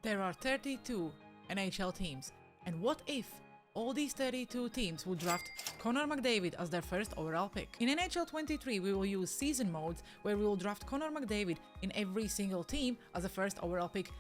There are 32 NHL teams, and what if all these 32 teams would draft Connor McDavid as their first overall pick? In NHL23, we will use season modes where we will draft Connor McDavid in every single team as a first overall pick.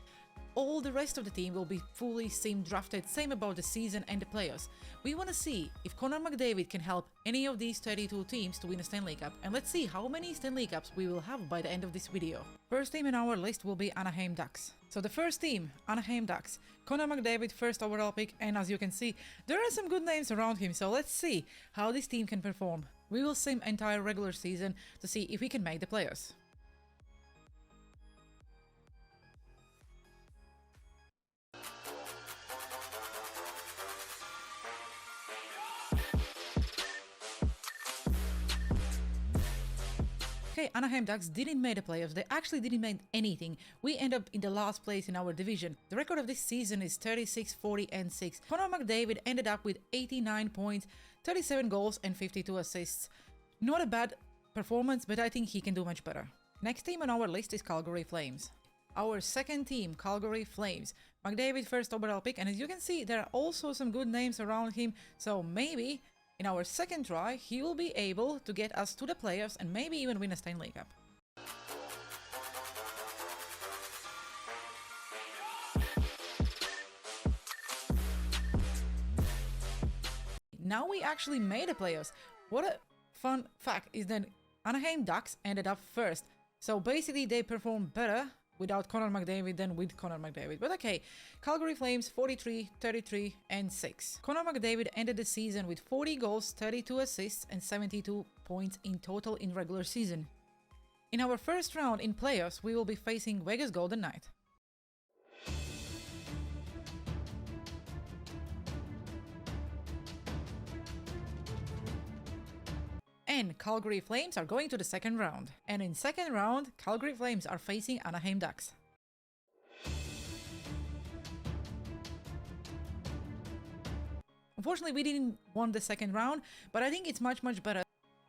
All the rest of the team will be fully sim drafted, same about the season and the playoffs. We want to see if Connor McDavid can help any of these 32 teams to win a Stanley Cup, and let's see how many Stanley Cups we will have by the end of this video. First team in our list will be Anaheim Ducks. So the first team, Anaheim Ducks, Connor McDavid first overall pick, and as you can see, there are some good names around him, so let's see how this team can perform. We will sim entire regular season to see if we can make the playoffs. Okay, Anaheim Ducks didn't make the playoffs, they actually didn't make anything. We end up in the last place in our division. The record of this season is 36, 40 and 6. Connor McDavid ended up with 89 points, 37 goals and 52 assists. Not a bad performance, but I think he can do much better. Next team on our list is Calgary Flames. Our second team, Calgary Flames. McDavid first overall pick, and as you can see, there are also some good names around him, so maybe in our second try, he will be able to get us to the playoffs and maybe even win a Stanley Cup. Now we actually made the playoffs. What a fun fact is that Anaheim Ducks ended up first. So basically they performed better without Connor McDavid than with Connor McDavid. But okay, Calgary Flames 43, 33 and 6. Connor McDavid ended the season with 40 goals, 32 assists and 72 points in total in regular season. In our first round in playoffs, we will be facing Vegas Golden Knights. And Calgary Flames are going to the second round. And in second round, Calgary Flames are facing Anaheim Ducks. Unfortunately, we didn't win the second round, but I think it's much better.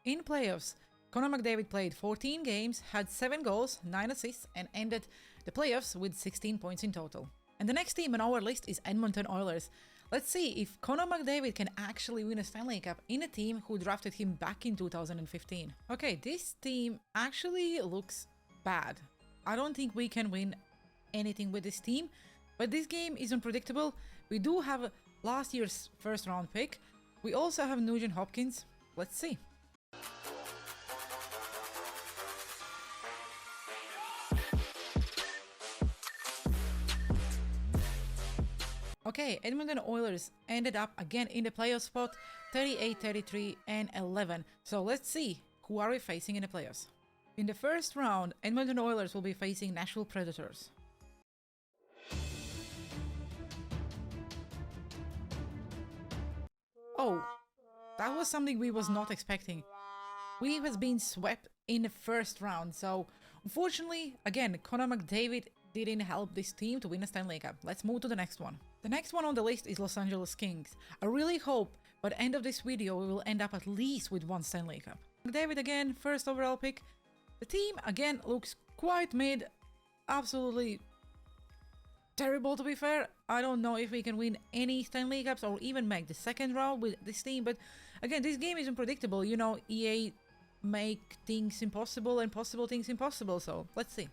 In playoffs, Connor McDavid played 14 games, had 7 goals, 9 assists, and ended the playoffs with 16 points in total. And the next team on our list is Edmonton Oilers. Let's see if Connor McDavid can actually win a Stanley Cup in a team who drafted him back in 2015. Okay, this team actually looks bad. I don't think we can win anything with this team, but this game is unpredictable. We do have last year's first round pick. We also have Nugent Hopkins. Let's see. Okay, Edmonton Oilers ended up again in the playoff spot, 38, 33 and 11. So let's see who are we facing in the playoffs. In the first round, Edmonton Oilers will be facing Nashville Predators. Oh, that was something we was not expecting. We has been swept in the first round, so unfortunately, again, Connor McDavid didn't help this team to win a Stanley Cup. Let's move to the next one. The next one on the list is Los Angeles Kings. I really hope by the end of this video we will end up at least with one Stanley Cup. McDavid again, first overall pick. The team again looks quite mid, absolutely terrible to be fair. I don't know if we can win any Stanley Cups or even make the second round with this team, but again, this game is unpredictable. You know, EA make things impossible and possible things impossible, so let's see.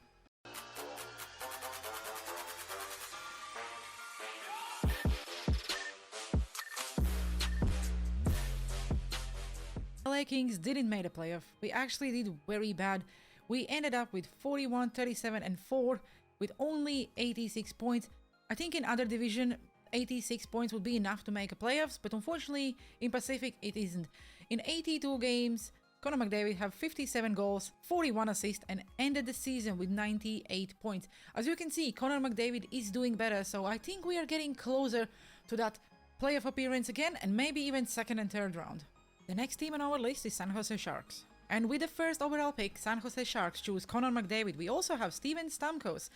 LA Kings didn't make a playoff. We actually did very bad. We ended up with 41, 37 and 4 with only 86 points. I think in other division 86 points would be enough to make a playoffs, but unfortunately in Pacific it isn't. In 82 games, Connor McDavid have 57 goals, 41 assists and ended the season with 98 points. As you can see, Connor McDavid is doing better, so I think we are getting closer to that playoff appearance again and maybe even second and third round. The next team on our list is San Jose Sharks. And with the first overall pick, San Jose Sharks choose Connor McDavid. We also have Steven Stamkos,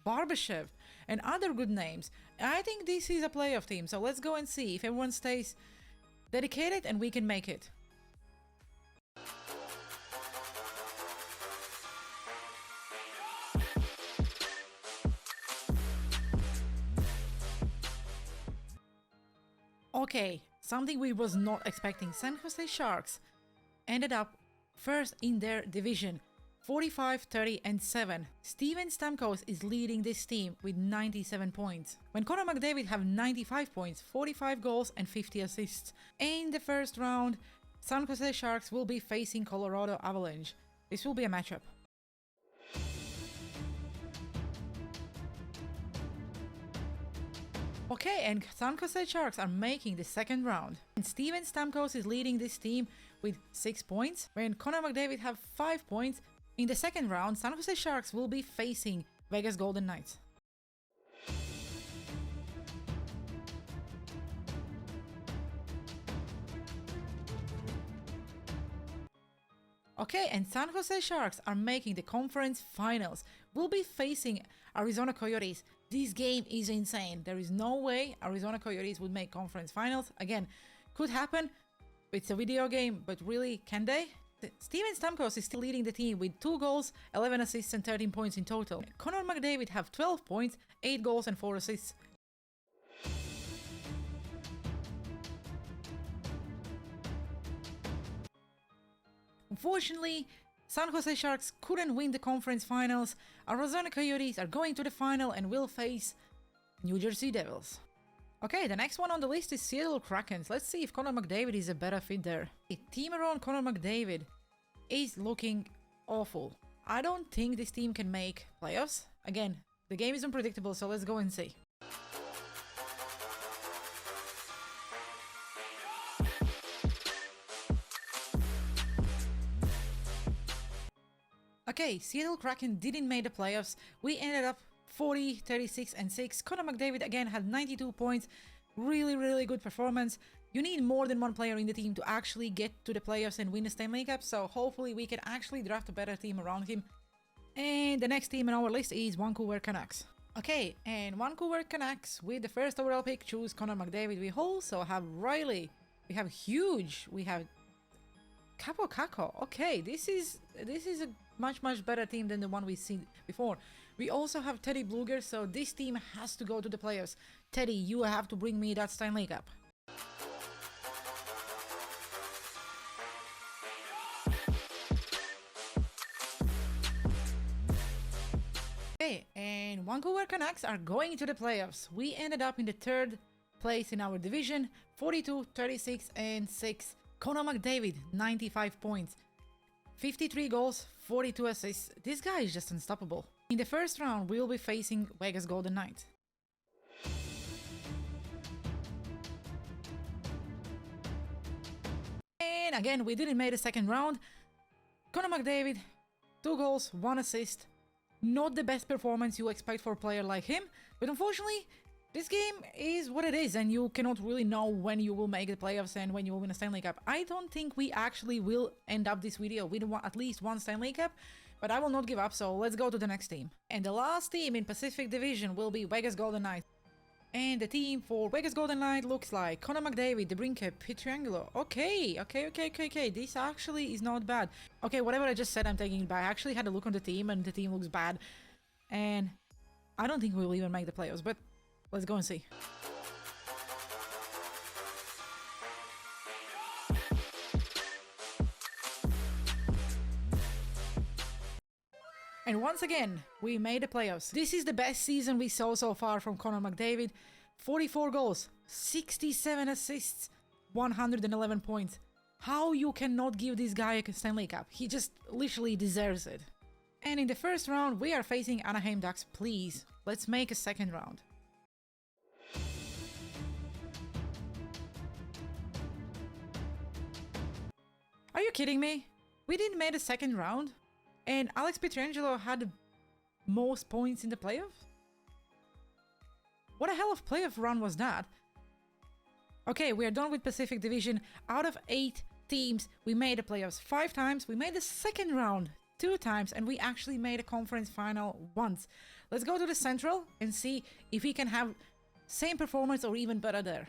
Barbashev, and other good names. I think this is a playoff team, so let's go and see if everyone stays dedicated and we can make it. Okay, something we was not expecting. San Jose Sharks ended up first in their division, 45-30-7. Steven Stamkos is leading this team with 97 points. When Connor McDavid have 95 points, 45 goals and 50 assists. In the first round, San Jose Sharks will be facing Colorado Avalanche. This will be a matchup. Okay, and San Jose Sharks are making the second round. And Steven Stamkos is leading this team with 6 points, when Connor McDavid have 5 points. In the second round, San Jose Sharks will be facing Vegas Golden Knights. Okay, and San Jose Sharks are making the conference finals. We'll be facing Arizona Coyotes. This game is insane. There is no way Arizona Coyotes would make conference finals. Again, could happen. It's a video game, but really, can they? Steven Stamkos is still leading the team with 2 goals, 11 assists and 13 points in total. Connor McDavid have 12 points, 8 goals and 4 assists. Unfortunately, San Jose Sharks couldn't win the conference finals. Arizona Coyotes are going to the final and will face New Jersey Devils. Okay, the next one on the list is Seattle Krakens. Let's see if Connor McDavid is a better fit there. The team around Connor McDavid is looking awful. I don't think this team can make playoffs. Again, the game is unpredictable, so let's go and see. Okay, Seattle Kraken didn't make the playoffs. We ended up 40-36-6. Connor McDavid again had 92 points. Really good performance. You need more than one player in the team to actually get to the playoffs and win a Stanley Cup, so hopefully we can actually draft a better team around him. And the next team on our list is Vancouver Canucks. Okay, and Vancouver Canucks with the first overall pick choose Connor McDavid. We also have Riley. We have Huge. We have Capo Caco. Okay, this is a much better team than the one we've seen before. We also have Teddy Bluger, so this team has to go to the playoffs. Teddy, you have to bring me that Stanley Cup. Okay, and Vancouver Canucks are going to the playoffs. We ended up in the 3rd place in our division, 42-36-6. Connor McDavid, 95 points. 53 goals, 42 assists. This guy is just unstoppable. In the first round, we'll be facing Vegas Golden Knights. And again, we didn't make the second round. Connor McDavid, 2 goals, 1 assist. Not the best performance you expect for a player like him, but unfortunately, this game is what it is, and you cannot really know when you will make the playoffs and when you will win a Stanley Cup. I don't think we actually will end up this video with at least one Stanley Cup, but I will not give up, so let's go to the next team. And the last team in Pacific Division will be Vegas Golden Knights. And the team for Vegas Golden Knights looks like Connor McDavid, DeBrincat, Pietrangelo. Okay, this actually is not bad. Okay, whatever I just said, I'm taking it back. I actually had a look on the team, and the team looks bad. And I don't think we will even make the playoffs, but let's go and see. And once again, we made the playoffs. This is the best season we saw so far from Connor McDavid. 44 goals, 67 assists, 111 points. How you cannot give this guy a Stanley Cup? He just literally deserves it. And in the first round, we are facing Anaheim Ducks. Please, let's make a second round. Are you kidding me? We didn't make a second round? And Alex Pietrangelo had the most points in the playoffs? What a hell of playoff run was that? Okay, we are done with Pacific Division. Out of 8 teams, we made the playoffs 5 times. We made the second round 2 times, and we actually made a conference final once. Let's go to the Central and see if we can have same performance or even better there.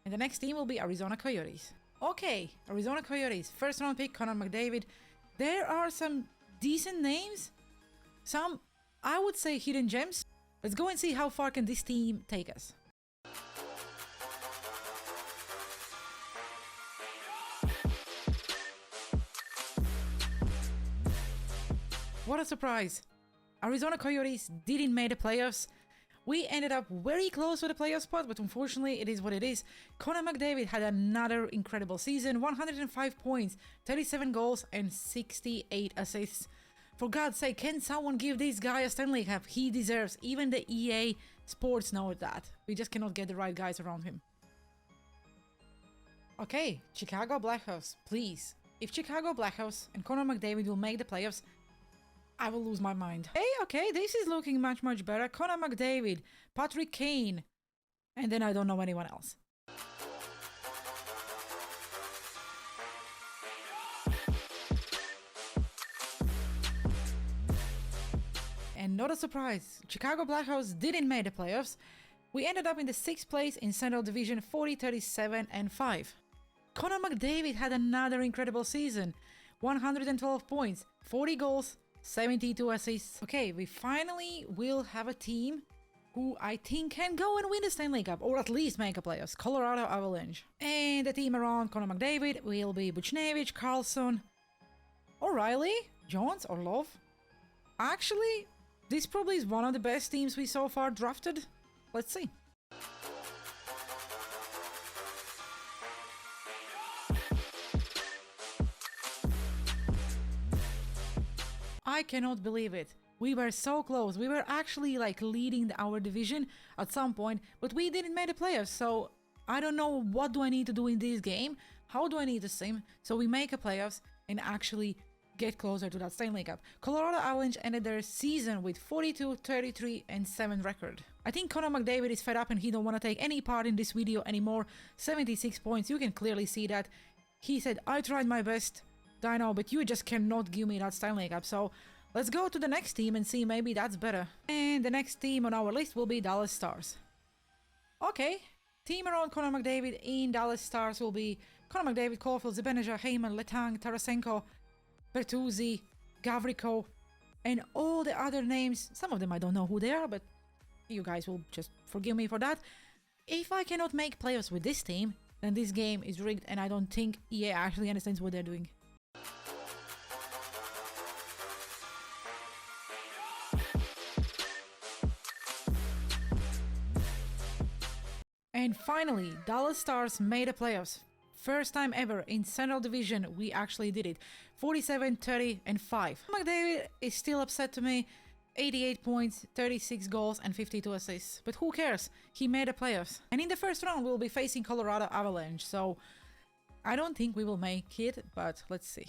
And the next team will be Arizona Coyotes. Okay, Arizona Coyotes, first round pick, Connor McDavid. There are some decent names, some, I would say, hidden gems. Let's go and see how far can this team take us. What a surprise. Arizona Coyotes didn't make the playoffs. We ended up very close to the playoff spot, but unfortunately it is what it is. Connor McDavid had another incredible season, 105 points, 37 goals and 68 assists. For God's sake, can someone give this guy a Stanley Cup? He deserves. Even the EA Sports know that. We just cannot get the right guys around him. Okay, Chicago Blackhawks, please. If Chicago Blackhawks and Connor McDavid will make the playoffs, I will lose my mind. Hey, okay, this is looking much better. Connor McDavid, Patrick Kane, and then I don't know anyone else. And not a surprise, Chicago Blackhawks didn't make the playoffs. We ended up in the 6th place in Central Division, 40-37-5. Connor McDavid had another incredible season, 112 points, 40 goals, 72 assists. Okay, we finally will have a team who I think can go and win the Stanley Cup, or at least make a playoffs, Colorado Avalanche. And the team around Connor McDavid will be Buchnevich, Carlson, O'Reilly, Jones, or Love. Actually, this probably is one of the best teams we so far drafted. Let's see. I cannot believe it. We were so close. We were actually like leading our division at some point, but we didn't make the playoffs. So I don't know what do I need to do in this game. How do I need to sim so we make a playoffs and actually get closer to that Stanley Cup. Colorado Avalanche ended their season with 42-33-7 record. I think Connor McDavid is fed up and he don't want to take any part in this video anymore. 76 points, you can clearly see that. He said, I tried my best, Dino, but you just cannot give me that Stanley Cup. So let's go to the next team and see maybe that's better. And the next team on our list will be Dallas Stars. Okay, team around Connor McDavid in Dallas Stars will be Connor McDavid, Caulfield, Zibanejad, Heyman, Letang, Tarasenko, Bertuzzi, Gavrikov, and all the other names. Some of them I don't know who they are, but you guys will just forgive me for that. If I cannot make playoffs with this team, then this game is rigged and I don't think EA actually understands what they're doing. And finally, Dallas Stars made the playoffs. First time ever in Central Division, we actually did it. 47-30-5. McDavid is still upset to me. 88 points, 36 goals and 52 assists. But who cares? He made the playoffs. And in the first round, we'll be facing Colorado Avalanche. So I don't think we will make it, but let's see.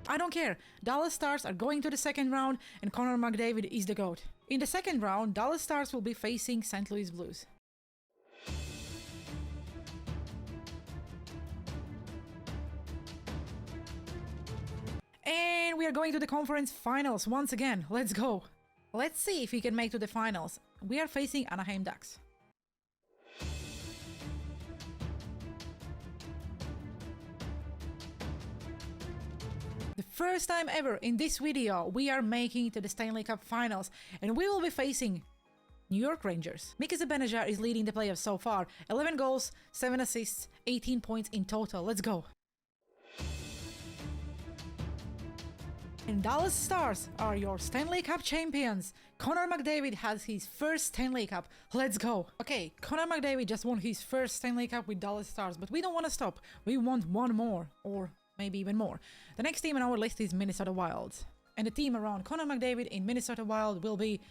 I don't care. Dallas Stars are going to the second round and Connor McDavid is the GOAT. In the second round, Dallas Stars will be facing St. Louis Blues. And we are going to the conference finals once again. Let's go. Let's see if we can make to the finals. We are facing Anaheim Ducks. The first time ever in this video, we are making it to the Stanley Cup Finals, and we will be facing New York Rangers. Mika Zibanejad is leading the playoffs so far. 11 goals, 7 assists, 18 points in total. Let's go. And Dallas Stars are your Stanley Cup champions. Connor McDavid has his first Stanley Cup. Let's go. Okay, Connor McDavid just won his first Stanley Cup with Dallas Stars, but we don't want to stop. We want one more, or maybe even more. The next team on our list is Minnesota Wild. And the team around Connor McDavid in Minnesota Wild will be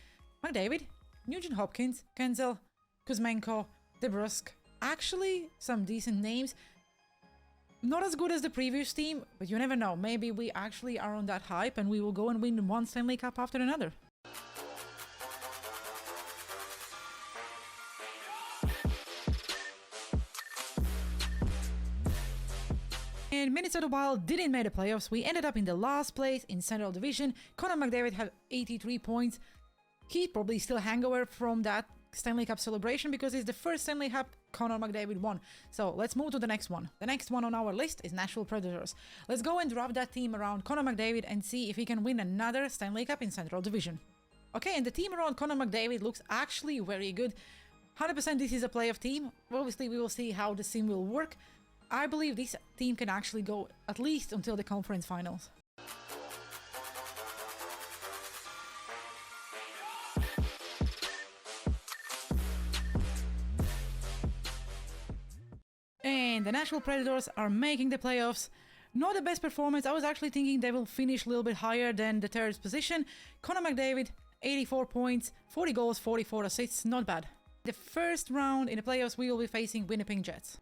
McDavid, Nugent Hopkins, Kenzel, Kuzmenko, DeBrusk. Actually, some decent names. Not as good as the previous team, but you never know. Maybe we actually are on that hype and we will go and win one Stanley Cup after another. And Minnesota Wild didn't make the playoffs. We ended up in the last place in Central Division. Connor McDavid had 83 points. He probably still hangover from that Stanley Cup celebration because it's the first Stanley Cup Connor McDavid won. So let's move to the next one. The next one on our list is Nashville Predators. Let's go and drop that team around Connor McDavid and see if he can win another Stanley Cup in Central Division. Okay, and the team around Connor McDavid looks actually very good. 100% this is a playoff team. Obviously, we will see how the sim will work. I believe this team can actually go at least until the conference finals. And the Nashville Predators are making the playoffs. Not the best performance. I was actually thinking they will finish a little bit higher than the third position. Connor McDavid, 84 points, 40 goals, 44 assists. Not bad. The first round in the playoffs, we will be facing Winnipeg Jets.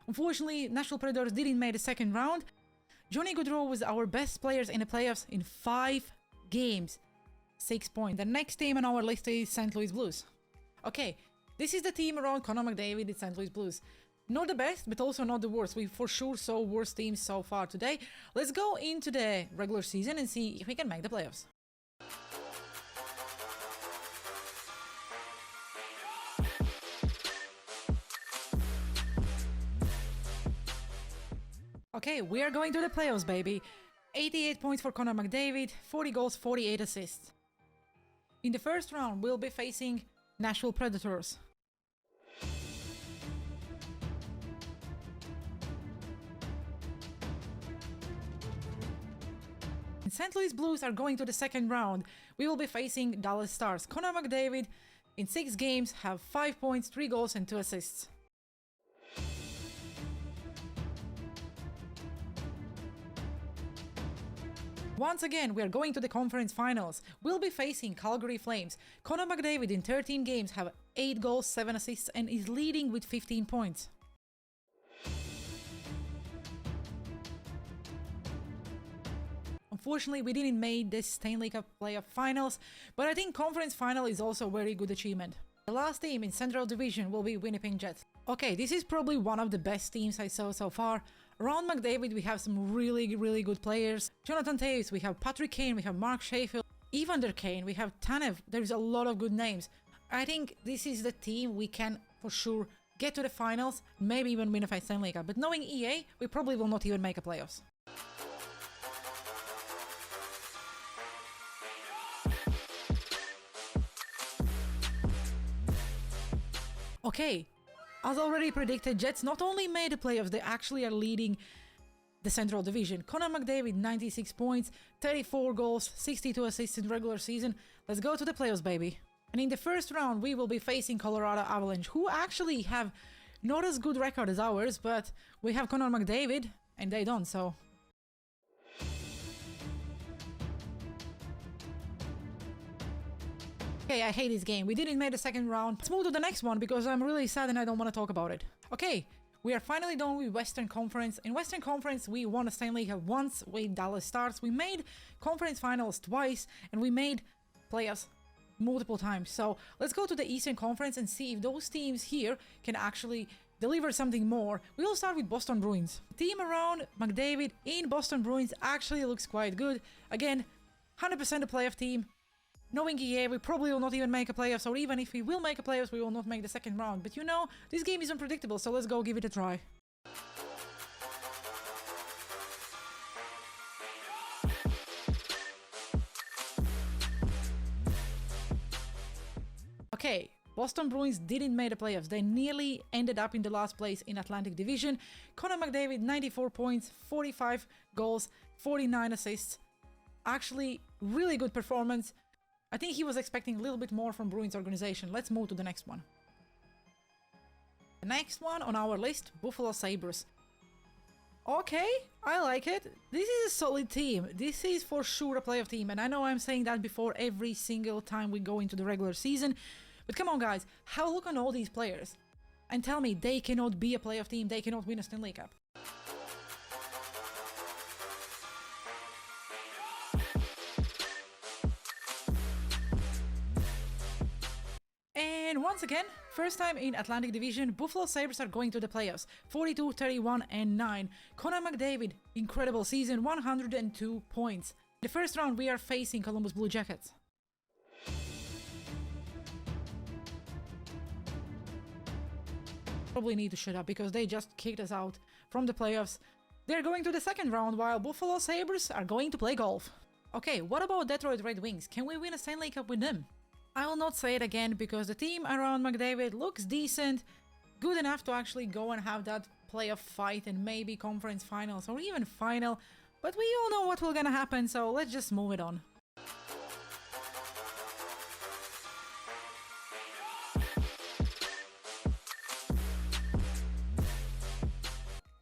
Unfortunately, Nashville Predators didn't make the second round. Johnny Gaudreau was our best players in the playoffs in 5 games. 6 points. The next team on our list is St. Louis Blues. Okay, this is the team around Connor McDavid at St. Louis Blues. Not the best, but also not the worst. We for sure saw worse teams so far today. Let's go into the regular season and see if we can make the playoffs. Okay, we are going to the playoffs, baby. 88 points for Connor McDavid, 40 goals, 48 assists. In the first round, we'll be facing Nashville Predators. And St. Louis Blues are going to the second round. We will be facing Dallas Stars. Connor McDavid, in 6 games, have 5 points, 3 goals and 2 assists. Once again, we are going to the conference finals. We'll be facing Calgary Flames. Connor McDavid in 13 games have 8 goals, 7 assists and is leading with 15 points. Unfortunately, we didn't make this Stanley Cup playoff finals, but I think conference final is also a very good achievement. The last team in Central Division will be Winnipeg Jets. Okay, this is probably one of the best teams I saw so far. Around McDavid, we have some really good players. Jonathan Toews, we have Patrick Kane, we have Mark Sheffield, Evander Kane, we have Tanev. There's a lot of good names. I think this is the team we can, for sure, get to the finals, maybe even win a Stanley Cup. But knowing EA, we probably will not even make a playoffs. Okay, as already predicted, Jets not only made the playoffs, they actually are leading the Central Division. Connor McDavid, 96 points, 34 goals, 62 assists in regular season. Let's go to the playoffs, baby. And in the first round, we will be facing Colorado Avalanche, who actually have not as good record as ours, but we have Connor McDavid, and they don't, so... Okay, I hate this game. We didn't make the second round. Let's move to the next one because I'm really sad and I don't want to talk about it. Okay, we are finally done with Western Conference. In Western Conference, we won a Stanley Cup once with Dallas Stars. We made conference finals twice and we made playoffs multiple times. So let's go to the Eastern Conference and see if those teams here can actually deliver something more. We will start with Boston Bruins. The team around McDavid in Boston Bruins actually looks quite good. Again, 100% a playoff team. Knowing EA, we probably will not even make a playoffs, or even if we will make a playoffs, we will not make the second round. But you know, this game is unpredictable, so let's go give it a try. Okay, Boston Bruins didn't make the playoffs. They nearly ended up in the last place in Atlantic Division. Connor McDavid, 94 points, 45 goals, 49 assists. Actually, really good performance. I think he was expecting a little bit more from Bruins organization. Let's move to the next one. The next one on our list, Buffalo Sabres. Okay, I like it. This is a solid team. This is for sure a playoff team, and I know I'm saying that before every single time we go into the regular season. But come on, guys, have a look on all these players and tell me they cannot be a playoff team, they cannot win a Stanley Cup. And once again, first time in Atlantic Division, Buffalo Sabres are going to the playoffs. 42, 31, and 9. Connor McDavid, incredible season, 102 points. In the first round, we are facing Columbus Blue Jackets. Probably need to shut up because they just kicked us out from the playoffs. They're going to the second round while Buffalo Sabres are going to play golf. Okay, what about Detroit Red Wings? Can we win a Stanley Cup with them? I will not say it again because the team around McDavid looks decent, good enough to actually go and have that playoff fight and maybe conference finals or even final, but we all know what will gonna happen, so let's just move it on.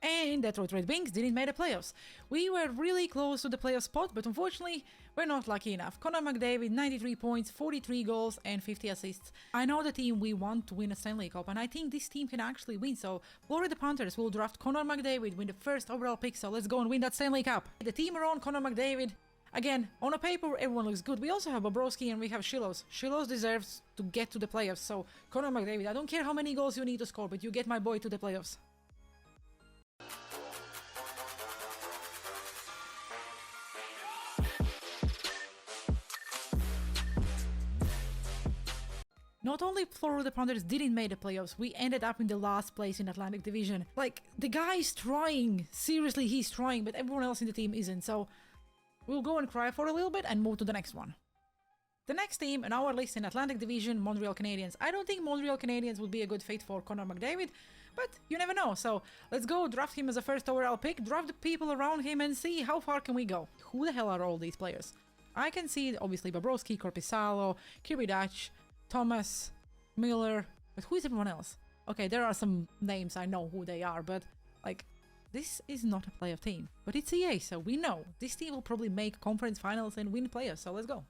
And Detroit Red Wings didn't make the playoffs. We were really close to the playoff spot, but unfortunately, we're not lucky enough. Connor McDavid, 93 points, 43 goals, and 50 assists. I know the team we want to win a Stanley Cup, and I think this team can actually win, so Florida Panthers will draft Connor McDavid, win the first overall pick, so let's go and win that Stanley Cup. The team around Connor McDavid, again, on a paper, everyone looks good. We also have Bobrovsky and we have Shilos. Shilos deserves to get to the playoffs, so Connor McDavid, I don't care how many goals you need to score, but you get my boy to the playoffs. Not only Florida Panthers didn't make the playoffs, we ended up in the last place in Atlantic Division. Like, the guy is trying. Seriously, he's trying, but everyone else in the team isn't. So, we'll go and cry for a little bit and move to the next one. The next team on our list in Atlantic Division, Montreal Canadiens. I don't think Montreal Canadiens would be a good fit for Connor McDavid, but you never know. So, let's go draft him as a first overall pick, draft the people around him and see how far can we go. Who the hell are all these players? I can see, obviously, Bobrovsky, Korpisalo, Kirby Dach, Thomas, Miller, but who is everyone else? Okay, there are some names, I know who they are, but, like, this is not a playoff team. But it's EA, so we know this team will probably make conference finals and win playoffs, so let's go.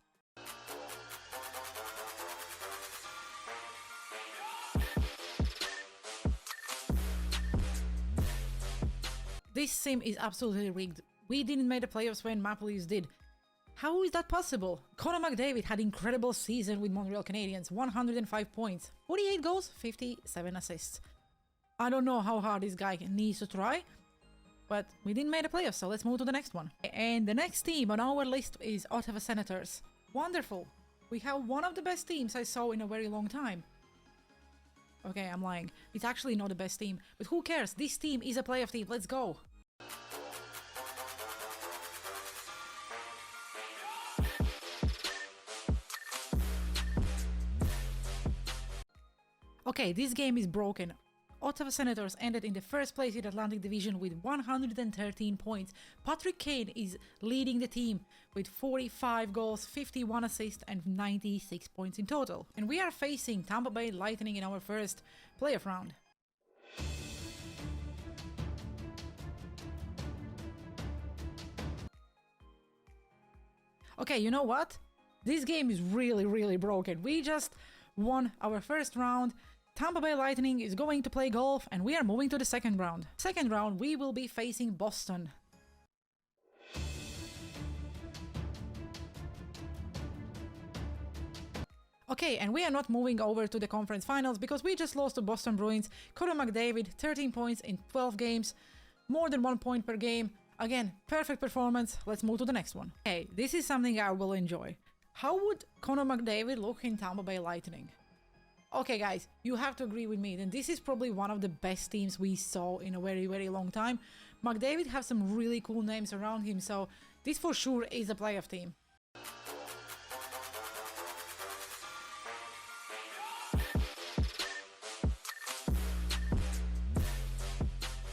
This sim is absolutely rigged. We didn't make the playoffs when Maple Leafs did. How is that possible? Connor McDavid had incredible season with Montreal Canadiens, 105 points, 48 goals, 57 assists. I don't know how hard this guy needs to try, but we didn't make the playoffs, so let's move to the next one. And the next team on our list is Ottawa Senators. Wonderful. We have one of the best teams I saw in a very long time. Okay, I'm lying. It's actually not the best team, but who cares? This team is a playoff team. Let's go. Okay, this game is broken. Ottawa Senators ended in the first place in Atlantic Division with 113 points. Patrick Kane is leading the team with 45 goals, 51 assists and 96 points in total. And we are facing Tampa Bay Lightning in our first playoff round. Okay, you know what? This game is really broken. We just won our first round. Tampa Bay Lightning is going to play golf and we are moving to the second round. Second round, we will be facing Boston. Okay, and we are not moving over to the conference finals because we just lost to Boston Bruins. Connor McDavid, 13 points in 12 games, more than 1 point per game. Again, perfect performance. Let's move to the next one. Okay, this is something I will enjoy. How would Connor McDavid look in Tampa Bay Lightning? Okay guys, you have to agree with me, then this is probably one of the best teams we saw in a very long time. McDavid has some really cool names around him, so this for sure is a playoff team.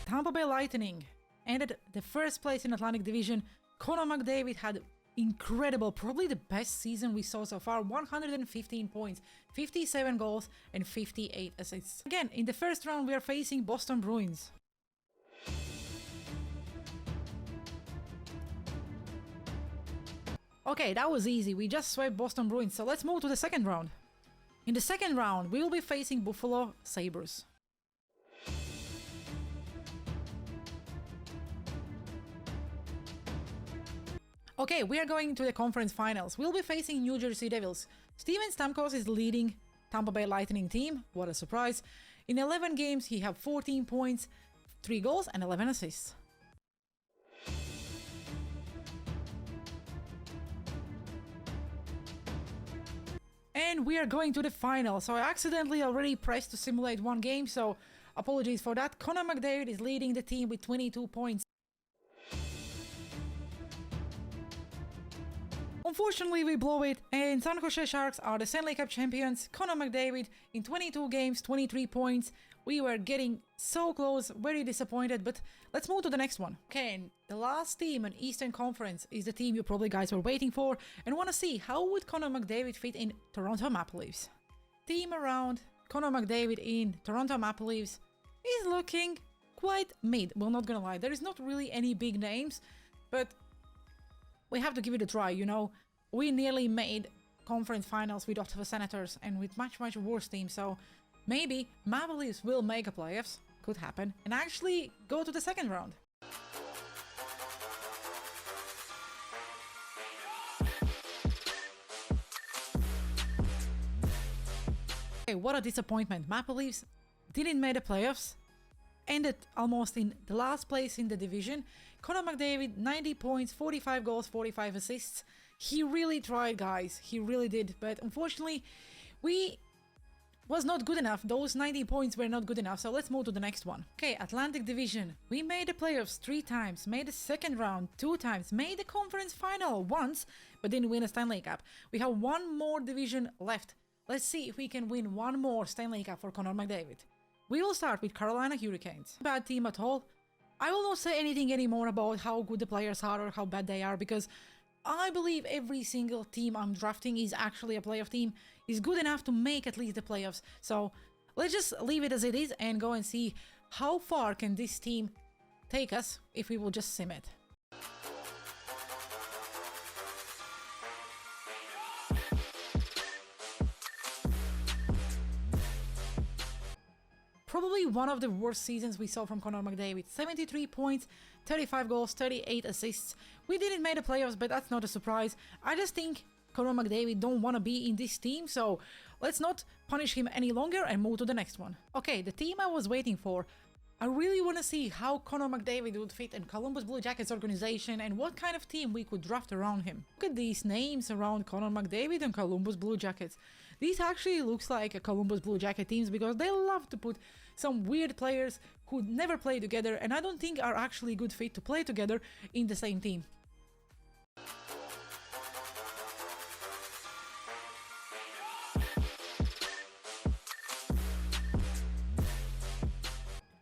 Tampa Bay Lightning ended the first place in Atlantic Division. Connor McDavid had incredible, probably the best season we saw so far, 115 points, 57 goals and 58 assists. Again, in the first round we are facing Boston Bruins. Okay, that was easy, we just swept Boston Bruins, so let's move to the second round. In the second round, we will be facing Buffalo Sabres. Okay, we are going to the conference finals. We'll be facing New Jersey Devils. Steven Stamkos is leading Tampa Bay Lightning team. What a surprise. In 11 games, he had 14 points, 3 goals and 11 assists. And we are going to the final. So I accidentally already pressed to simulate one game, so apologies for that. Connor McDavid is leading the team with 22 points. Unfortunately, we blow it, and San Jose Sharks are the Stanley Cup champions. Connor McDavid in 22 games, 23 points. We were getting so close, very disappointed, but let's move to the next one. Okay, and the last team in Eastern Conference is the team you probably guys were waiting for and want to see how would Connor McDavid fit in Toronto Maple Leafs. Team around Connor McDavid in Toronto Maple Leafs is looking quite mid. Well, not gonna lie, there is not really any big names, but we have to give it a try, you know. We nearly made conference finals with Ottawa Senators and with much worse teams, so maybe Maple Leafs will make a playoffs, could happen, and actually go to the second round. Okay, what a disappointment. Maple Leafs didn't make the playoffs, ended almost in the last place in the division. Connor McDavid, 90 points, 45 goals, 45 assists. He really tried, guys. He really did. But unfortunately, we was not good enough. Those 90 points were not good enough. So let's move to the next one. Okay, Atlantic Division. We made the playoffs 3 times, made the second round 2 times, made the conference final once, but didn't win a Stanley Cup. We have one more division left. Let's see if we can win one more Stanley Cup for Connor McDavid. We will start with Carolina Hurricanes. Bad team at all. I will not say anything anymore about how good the players are or how bad they are, because I believe every single team I'm drafting is actually a playoff team, is good enough to make at least the playoffs. So let's just leave it as it is and go and see how far can this team take us if we will just sim it. Probably one of the worst seasons we saw from Connor McDavid. 73 points, 35 goals, 38 assists. We didn't make the playoffs, but that's not a surprise. I just think Connor McDavid don't want to be in this team, so let's not punish him any longer and move to the next one. Okay, the team I was waiting for. I really want to see how Connor McDavid would fit in Columbus Blue Jackets organization and what kind of team we could draft around him. Look at these names around Connor McDavid and Columbus Blue Jackets. This actually looks like a Columbus Blue Jacket teams because they love to put some weird players who never play together and I don't think are actually good fit to play together in the same team.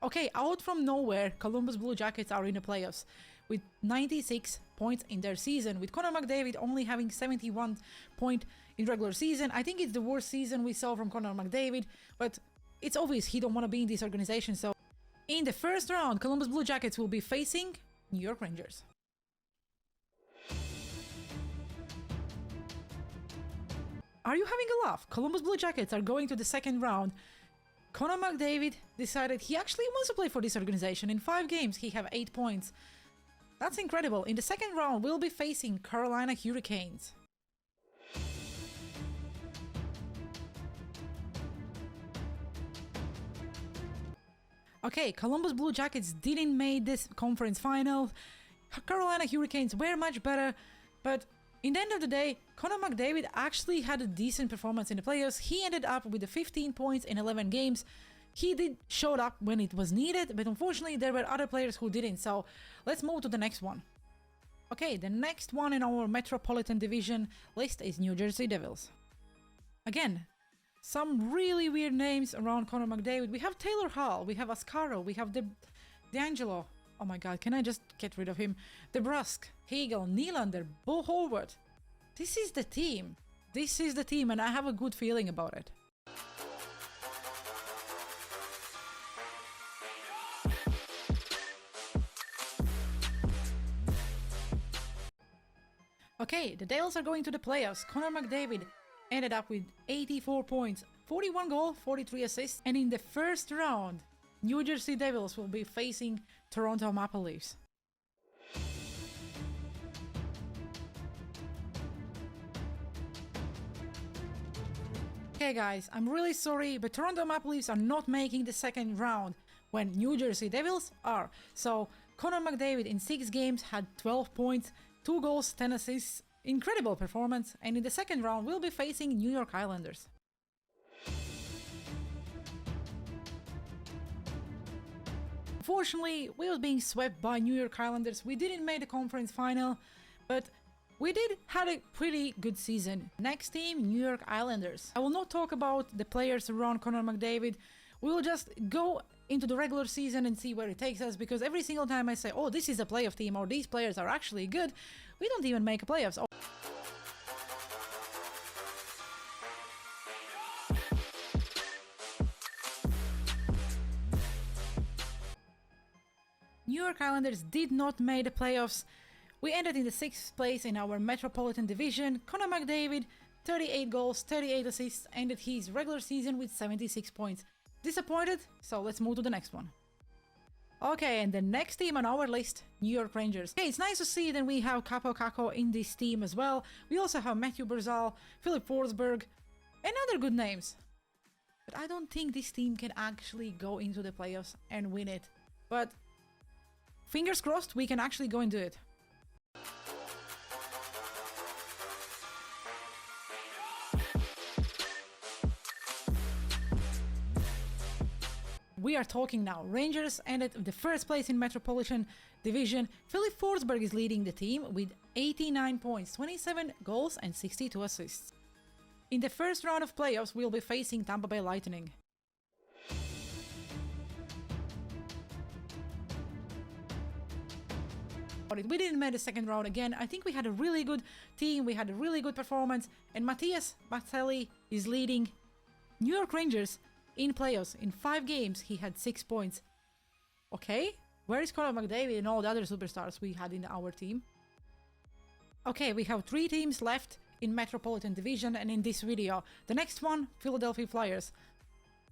Okay, out from nowhere, Columbus Blue Jackets are in the playoffs with 96 points in their season, with Connor McDavid only having 71 points in regular season. I think it's the worst season we saw from Connor McDavid, but it's obvious he don't want to be in this organization. So in the first round, Columbus Blue Jackets will be facing New York Rangers. Are you having a laugh? Columbus Blue Jackets are going to the second round. Connor McDavid decided he actually wants to play for this organization. In 5 games, he have 8 points. That's incredible. In the second round, we'll be facing Carolina Hurricanes. Okay, Columbus Blue Jackets didn't make this conference final. Carolina Hurricanes were much better, but in the end of the day, Connor McDavid actually had a decent performance in the playoffs. He ended up with 15 points in 11 games. He did show up when it was needed, but unfortunately there were other players who didn't, so let's move to the next one. Okay, the next one in our Metropolitan Division list is New Jersey Devils. Again, some really weird names around Connor McDavid. We have Taylor Hall, we have Ascaro, we have D'Angelo. Oh my god, can I just get rid of him? DeBrusk, Hagel, Nylander, Bo Horvath. This is the team. This is the team and I have a good feeling about it. Okay, the Devils are going to the playoffs. Connor McDavid ended up with 84 points, 41 goals, 43 assists, and in the first round, New Jersey Devils will be facing Toronto Maple Leafs. Okay guys, I'm really sorry, but Toronto Maple Leafs are not making the second round when New Jersey Devils are. So Connor McDavid in 6 games had 12 points, 2 goals, 10 assists, incredible performance, and in the second round we'll be facing New York Islanders. Unfortunately, we were being swept by New York Islanders. We didn't make the conference final, but We did had a pretty good season. Next team, New York Islanders. I will not talk about the players around Connor McDavid. We will just go into the regular season and see where it takes us, because every single time I say, oh, this is a playoff team, or these players are actually good, we don't even make playoffs. New York Islanders did not make the playoffs. We ended in the 6th place in our Metropolitan Division. Connor McDavid, 38 goals, 38 assists, ended his regular season with 76 points. Disappointed? So let's move to the next one. Okay, and the next team on our list, New York Rangers. Okay, it's nice to see that we have Capo Caco in this team as well. We also have Matthew Barzal, Philip Forsberg, and other good names. But I don't think this team can actually go into the playoffs and win it. But fingers crossed, we can actually go and do it. We are talking now. Rangers ended the 1st place in Metropolitan Division. Philip Forsberg is leading the team with 89 points, 27 goals and 62 assists. In the first round of playoffs, we'll be facing Tampa Bay Lightning. We didn't make the second round again. I think we had a really good team, we had a really good performance, and Matthias Martelli is leading New York Rangers in playoffs. In 5 games, he had 6 points. Okay, where is Connor McDavid and all the other superstars we had in our team? Okay, we have 3 teams left in Metropolitan Division, and in this video, the next one, Philadelphia Flyers.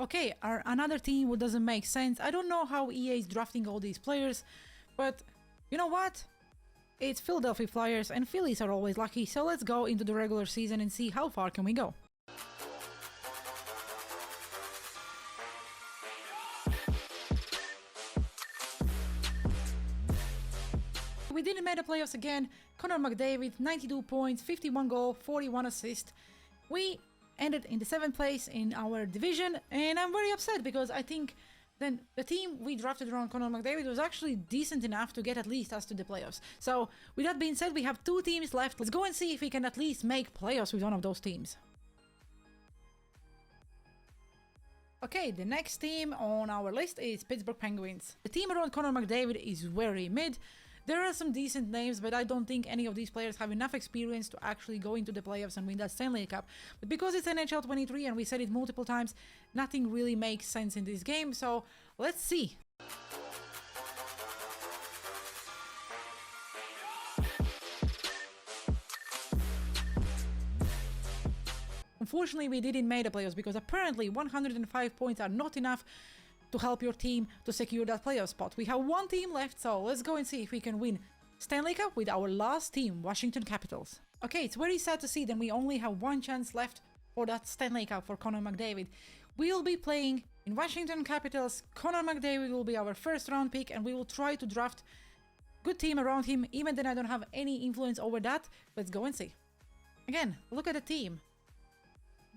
Okay, another team who doesn't make sense. I don't know how EA is drafting all these players, but you know what? It's Philadelphia Flyers, and Phillies are always lucky, so let's go into the regular season and see how far can we go. We didn't make the playoffs again. Connor McDavid, 92 points, 51 goals, 41 assists. We ended in the 7th place in our division, and I'm very upset because I think then the team we drafted around Connor McDavid was actually decent enough to get at least us to the playoffs. So with that being said, we have 2 teams left. Let's go and see if we can at least make playoffs with one of those teams. Okay, the next team on our list is Pittsburgh Penguins. The team around Connor McDavid is very mid. There are some decent names, but I don't think any of these players have enough experience to actually go into the playoffs and win that Stanley Cup. But because it's NHL23 and we said it multiple times, nothing really makes sense in this game, so let's see. Unfortunately, we didn't make the playoffs because apparently 105 points are not enough to help your team to secure that playoff spot. We have 1 team left, so let's go and see if we can win Stanley Cup with our last team, Washington Capitals. Okay, it's very sad to see that we only have 1 chance left for that Stanley Cup for Connor McDavid. We'll be playing in Washington Capitals. Connor McDavid will be our 1st round pick, and we will try to draft good team around him, even then I don't have any influence over that. Let's go and see. Again, look at the team.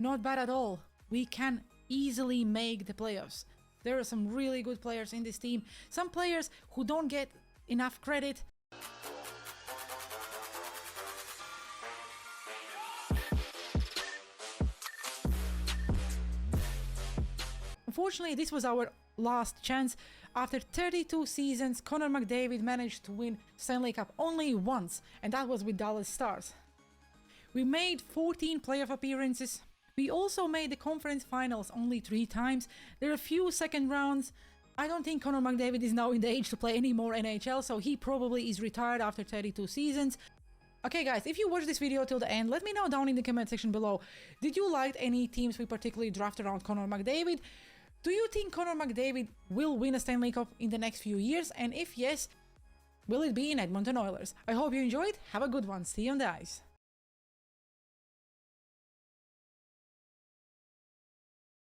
Not bad at all. We can easily make the playoffs. There are some really good players in this team. Some players who don't get enough credit. Unfortunately, this was our last chance. After 32 seasons, Connor McDavid managed to win Stanley Cup only once, and that was with Dallas Stars. We made 14 playoff appearances. We also made the conference finals only 3 times. There are a few second rounds. I don't think Connor McDavid is now in the age to play any more NHL, so he probably is retired after 32 seasons. Okay guys, if you watched this video till the end, let me know down in the comment section below. Did you like any teams we particularly drafted around Connor McDavid? Do you think Connor McDavid will win a Stanley Cup in the next few years? And if yes, will it be in Edmonton Oilers? I hope you enjoyed. Have a good one. See you on the ice.